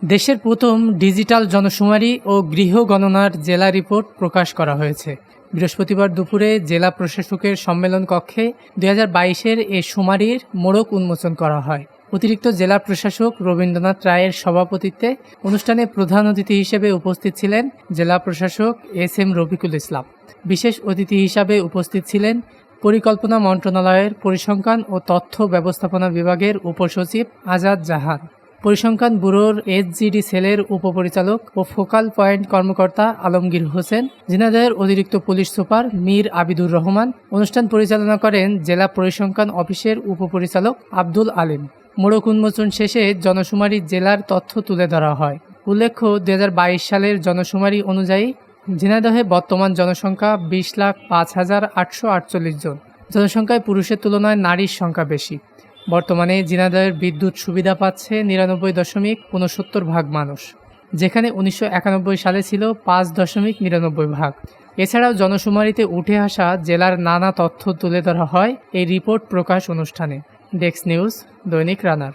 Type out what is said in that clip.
দেশের প্রথম ডিজিটাল জনশুমারি ও গৃহ গণনার জেলা রিপোর্ট প্রকাশ করা হয়েছে। বৃহস্পতিবার দুপুরে জেলা প্রশাসকের সম্মেলন কক্ষে 2022-এর এ শুমারির মোড়ক উন্মোচন করা হয়। অতিরিক্ত জেলা প্রশাসক রবীন্দ্রনাথ রায়ের সভাপতিত্বে অনুষ্ঠানে প্রধান অতিথি হিসেবে উপস্থিত ছিলেন জেলা প্রশাসক এস.এম. রফিকুল ইসলাম। বিশেষ অতিথি হিসাবে উপস্থিত ছিলেন পরিকল্পনা মন্ত্রণালয়ের পরিসংখ্যান ও তথ্য ব্যবস্থাপনা বিভাগের উপসচিব আজাদ জাহান, পরিসংখ্যান ব্যুরোর এসজিডি সেলের উপপরিচালক ও ফোকাল পয়েন্ট কর্মকর্তা আলমগীর হোসেন, ঝিনাইদহের অতিরিক্ত পুলিশ সুপার মীর আবিদুর রহমান। অনুষ্ঠান পরিচালনা করেন জেলা পরিসংখ্যান অফিসের উপপরিচালক আব্দুল আলিম। মোড়ক উন্মোচন শেষে জনশুমারি জেলার তথ্য তুলে ধরা হয়। উল্লেখ্য, 2022 সালের জনশুমারি অনুযায়ী ঝিনাইদহে বর্তমান জনসংখ্যা 20,05,848 জন। জনসংখ্যায় পুরুষের তুলনায় নারীর সংখ্যা বেশি। বর্তমানে ঝিনাইদহের বিদ্যুৎ সুবিধা পাচ্ছে 99.69% মানুষ, যেখানে 1991 সালে ছিল 5.99%। এছাড়াও জনশুমারিতে উঠে আসা জেলার নানা তথ্য তুলে ধরা হয় এই রিপোর্ট প্রকাশ অনুষ্ঠানে। ডেস্ক নিউজ, দৈনিক রানার।